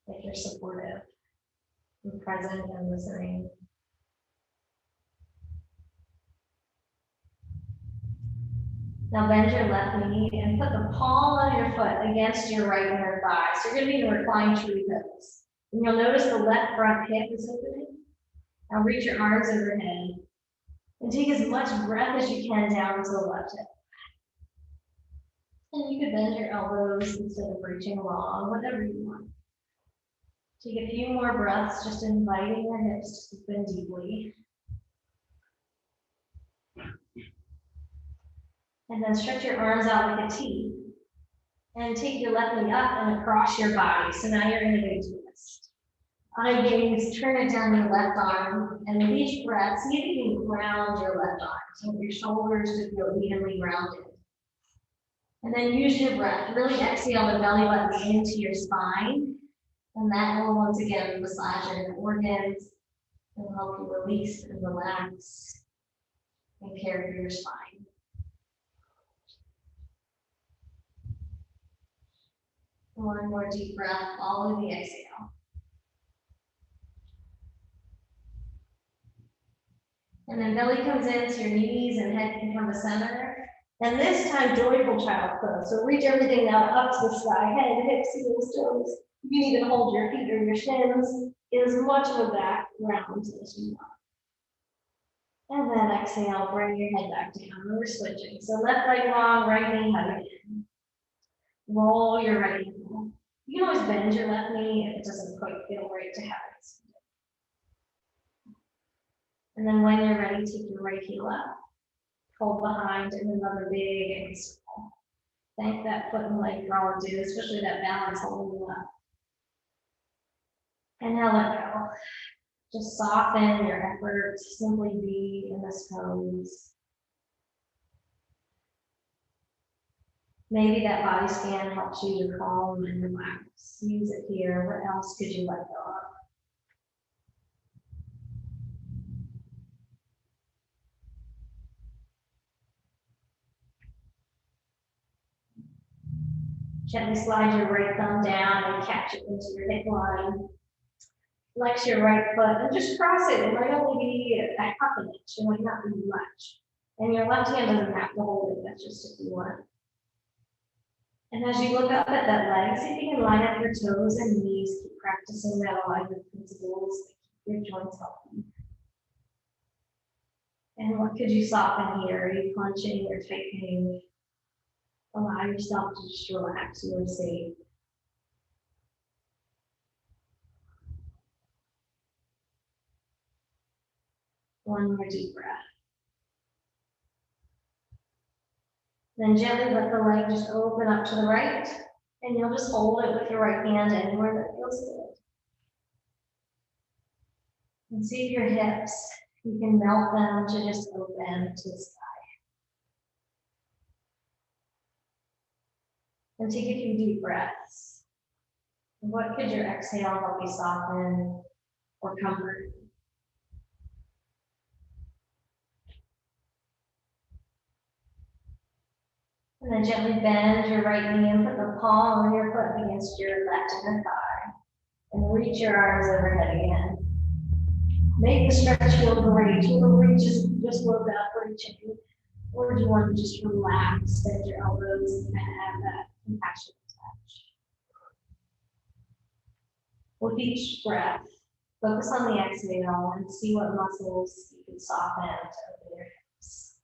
like you're supportive and present and listening. Now bend your left knee and put the palm of your foot against your right inner thigh. So you're going to be in a reclined tree pose. And you'll notice the left front hip is opening. Now reach your arms overhead. And take as much breath as you can down to the left hip. And you can bend your elbows instead of reaching long, whatever you want. Take a few more breaths, just inviting your hips to open deeply. And then stretch your arms out like a T. And take your left knee up and across your body. So now you're in a big twist. On a gaze, turn it down your left arm. And with each breath, see if you can ground your left arm. So your shoulders to feel evenly rounded. And then use your breath. Really exhale the belly button into your spine. And that will once again massage your organs. It will help you release and relax and care for your spine. One more deep breath, follow the exhale. And then belly comes in to your knees and head can come to center. And this time, joyful child pose. So reach everything now up to the sky, head, hips, heels, toes. You can even hold your feet or your shins. Get as much of a back round as you want. And then exhale, bring your head back down. And we're switching. So left leg long, right knee hug in. Roll your right knee. You can always bend your left knee if it doesn't quite feel right to have it. And then when you're ready, take your right heel up. Hold behind in another big exhale. Thank that foot and leg for all it do, especially that balance holding you up. And now let go. Just soften your effort. Simply be in this pose. Maybe that body scan helps you to calm and relax. Use it here. What else could you let go of? Gently slide your right thumb down and catch it into your hip line. Flex your right foot and just cross it. It might only be a half an inch. It might not be much. And your left hand doesn't have to hold it. That's just if you want. And as you look up at that leg, see if you can line up your toes and knees. Keep practicing that alignment principles that keep your joints healthy. And what could you soften here? Are you clenching or tightening? Allow yourself to just relax. You are safe. One more deep breath. Then gently let the leg just open up to the right, and you'll just hold it with your right hand anywhere that feels good. And see if your hips, you can melt them to just open to the sky. And take a few deep breaths. What could your exhale help you soften or comfort? And then gently bend your right knee and put the palm of your foot against your left inner thigh. And reach your arms overhead again. Make the stretch feel great. You will reach just woke up reaching. Or do you want to just relax, bend your elbows, and have that compassionate touch? With each breath, focus on the exhale and see what muscles you can soften to open your hips.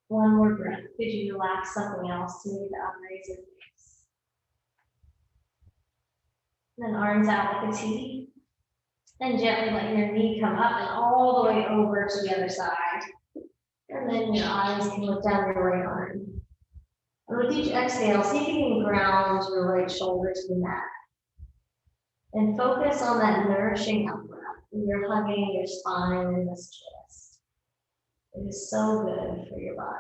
One more breath. Could you relax something else to maybe upraise your face? And then arms out like a T. And gently let your knee come up and all the way over to the other side. And then your eyes can look down your right arm. And with each exhale, see if you can ground your right shoulder to the mat. And focus on that nourishing out breath. You're hugging your spine in this twist. It is so good for your body.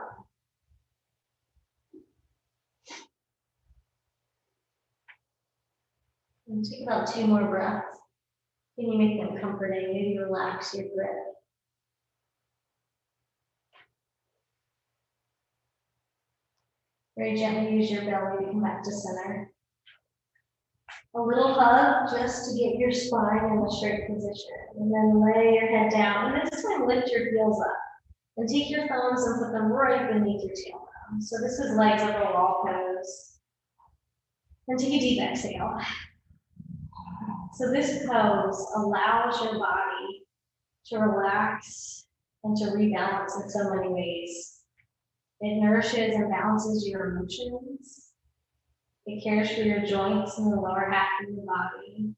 And take about 2 more breaths. Can you make them comforting? Maybe relax your grip. Very gently use your belly to come back to center. A little hug just to get your spine in a straight position. And then lay your head down. And this time lift your heels up. And take your thumbs and put them right beneath your tailbone. So this is legs up a wall pose. And take a deep exhale. So this pose allows your body to relax and to rebalance in so many ways. It nourishes and balances your emotions. It cares for your joints in the lower half of your body,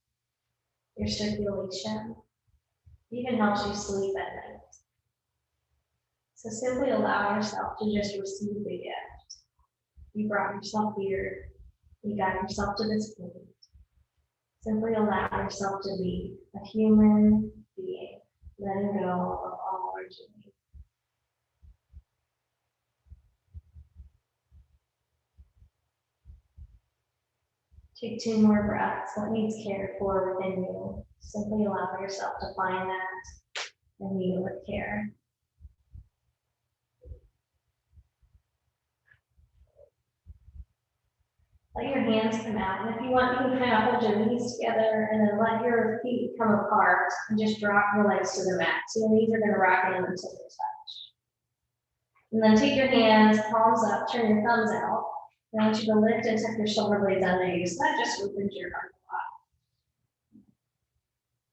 your circulation. It even helps you sleep at night. So simply allow yourself to just receive the gift. You brought yourself here. You got yourself to this point. Simply allow yourself to be a human being, letting go of all our journey. Take 2 more breaths. What needs cared for within you? Simply allow yourself to find that and meet it with care. Let your hands come out, and if you want, you can kind of hold your knees together and then let your feet come apart and just drop your legs to the mat. So your knees are going to rock in until they touch. And then take your hands, palms up, turn your thumbs out. I want you to lift and tuck your shoulder blades under you, so that just opens your heart a lot.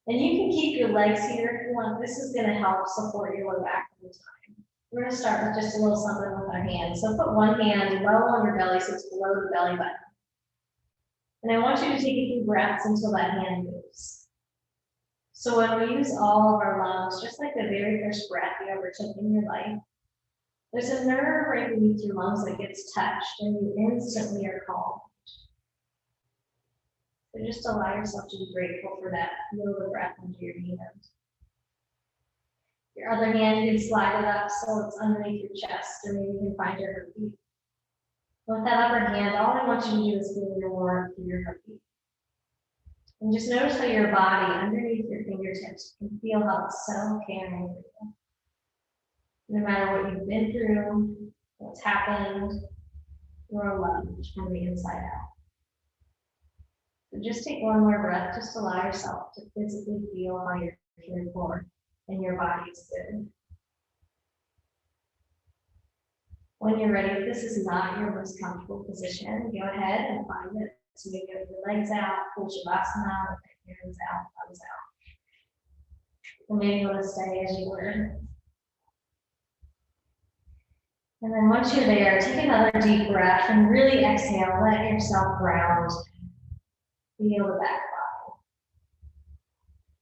And you can keep your legs here if you want. This is going to help support your low back over time. We're going to start with just a little something with our hands. So put one hand low on your belly so it's below the belly button. And I want you to take a few breaths until that hand moves. So when we use all of our lungs, just like the very first breath you ever took in your life, there's a nerve right beneath your lungs that gets touched and you instantly are calmed. So just allow yourself to be grateful for that little breath under your hand. Your other hand, you can slide it up so it's underneath your chest, or maybe you can find your heartbeat. With that upper hand, all I want you to do is feel your warmth through your heartbeat. And just notice how your body, underneath your fingertips, can feel how it's so caring for you. No matter what you've been through, what's happened, you're loved from the inside out. So just take one more breath. Just allow yourself to physically feel how you're cared for and your body is good. When you're ready, if this is not your most comfortable position, go ahead and find it. So maybe with your legs out, pull Shavasana, with your hands out, thumbs out. Or maybe you want to stay as you were. And then once you're there, take another deep breath and really exhale. Let yourself ground. Feel the back body.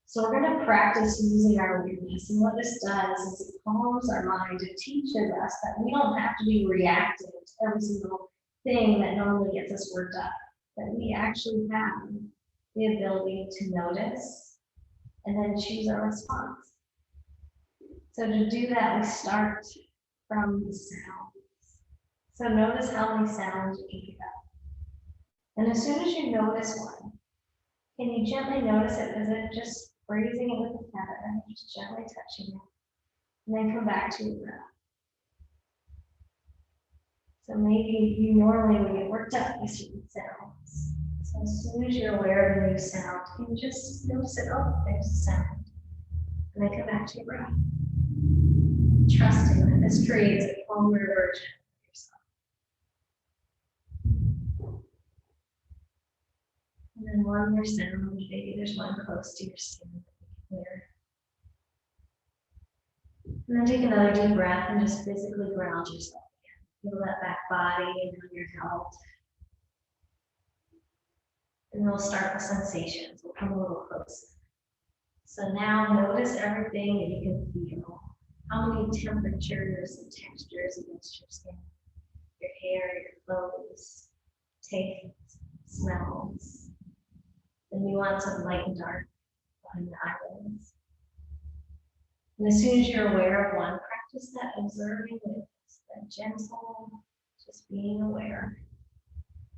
So we're going to practice using our awareness. And what this does is it calms our mind. It teaches us that we don't have to be reactive to every single thing that normally gets us worked up. That we actually have the ability to notice and then choose our response. So to do that, we start from the sounds. So notice how many sounds you can pick up. And as soon as you notice one, can you gently notice it? Is it just grazing it with a feather, just gently touching it, and then come back to your breath. So maybe you normally would get worked up by certain sounds. So as soon as you're aware of a new sound, you can just notice it. Oh, there's a sound. And then come back to your breath. Trusting that this creates a calmer version of yourself. And then one more sound, maybe there's one close to your skin that you can hear. And then take another deep breath and just physically ground yourself again. Feel that back body and your health. And we'll start with sensations. We'll come a little closer. So now notice everything that you can feel. How many temperatures and textures against your skin, your hair, your clothes, tastes, smells, the nuance of light and dark behind the eyelids. And as soon as you're aware of one, practice that observing witness, that gentle, just being aware.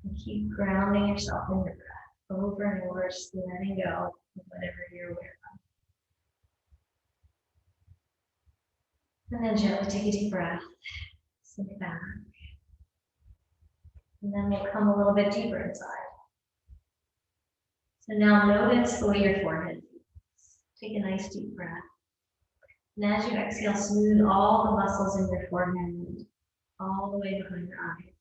And keep grounding yourself in your breath over and over, just letting go of whatever you're aware of. And then gently take a deep breath, sink back. And then we'll come a little bit deeper inside. So now notice the way your forehead feels. Take a nice deep breath. And as you exhale, smooth all the muscles in your forehead. all the way behind your eyes.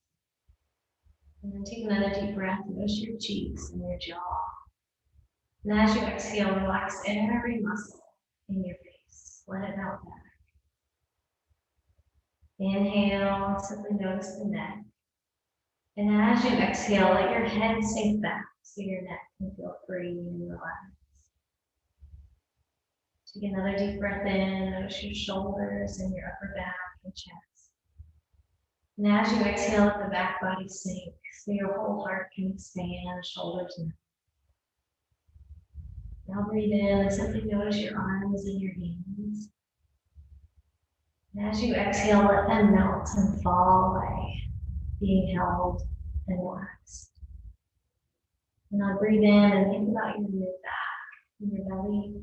And then take another deep breath, notice your cheeks and your jaw. And as you exhale, relax every muscle in your face. Let it melt back. Inhale, simply notice the neck. And as you exhale, let your head sink back so your neck can feel free and relaxed. Take another deep breath in, notice your shoulders and your upper back and chest. And as you exhale, let the back body sink so your whole heart can expand, shoulders and now breathe in and simply notice your arms and your hands. And as you exhale, let them melt and fall away, being held and relaxed. And now breathe in and think about your mid-back and your belly.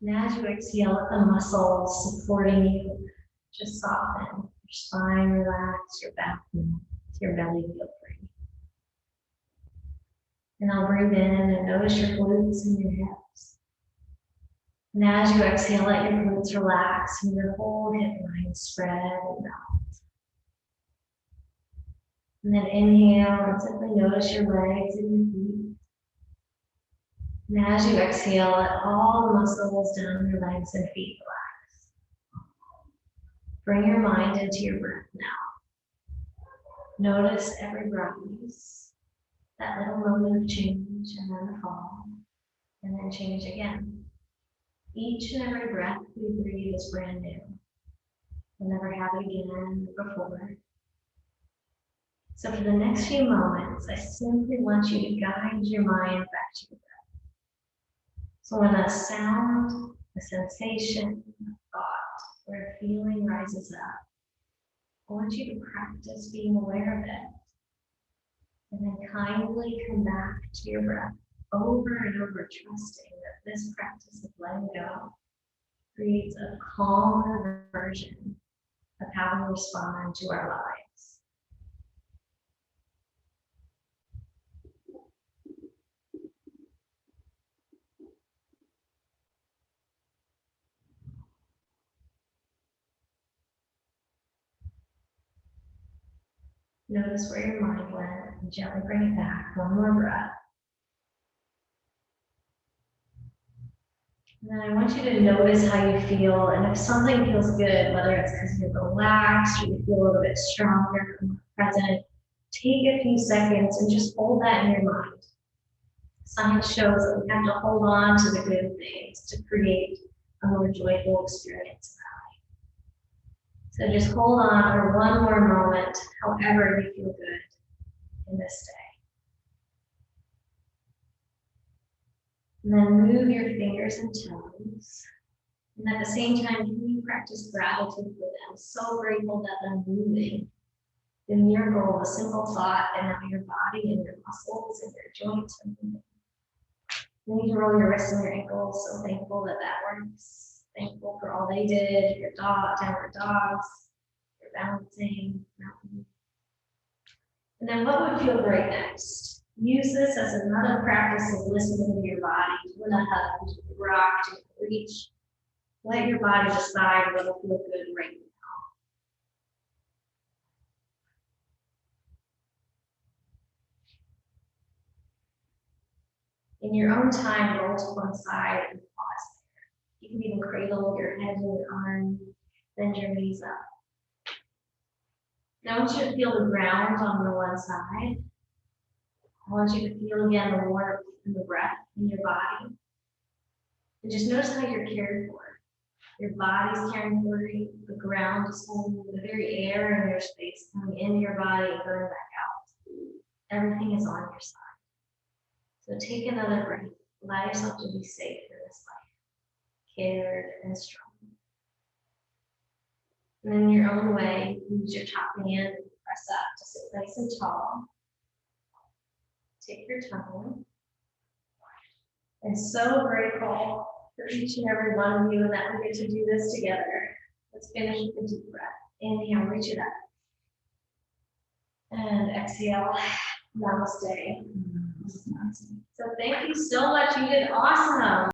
And as you exhale, let the muscles supporting you just soften. Your spine relax, your back melt, your belly feel free. And I'll breathe in and notice your glutes and your hips. And as you exhale, let your glutes relax and your whole hip line spread and melt. And then inhale and simply notice your legs and your feet. And as you exhale, let all the muscles down your legs and feet relax. Bring your mind into your breath now. Notice every rise, that little moment of change and then a fall, and then change again. Each and every breath we breathe is brand new. We'll never have it again before. So for the next few moments, I simply want you to guide your mind back to your breath. So when a sound, a sensation, a thought, or a feeling rises up, I want you to practice being aware of it. And then kindly come back to your breath over and over, trusting that this practice of letting go creates a calmer version of how we respond to our lives. Notice where your mind went and gently bring it back. One more breath. And then I want you to notice how you feel, and if something feels good, whether it's because you're relaxed or you feel a little bit stronger or more present, take a few seconds and just hold that in your mind. Science shows that we have to hold on to the good things to create a more joyful experience in our life. So just hold on for one more moment, however you feel good in this day. And then move your fingers and toes. And at the same time, can you practice gratitude for them? So grateful that they're moving. The miracle of a simple thought, and now your body and your muscles and your joints are moving. You need to roll your wrists and your ankles. So thankful that that works. Thankful for all they did, your downward dogs, your balancing, mountain. And then what would feel great next? Use this as another practice of listening to your body, doing a hug, to the rock, to the reach. Let your body decide what will feel good right now. In your own time, roll to one side and pause there. You can even cradle your head in your arm, bend your knees up. Now I want you to feel the ground on the one side. I want you to feel again the warmth and the breath in your body. And just notice how you're cared for. Your body's caring for you, the ground is holding you, the very air in your space coming into your body and going back out. Everything is on your side. So take another breath. Allow yourself to be safe in this life, cared and strong. And in your own way, use your top hand and press up to sit nice and tall. Take your time. I'm so grateful for each and every one of you and that we get to do this together. Let's finish with a deep breath. Inhale, reach it up. And exhale, namaste. So thank you so much. You did awesome.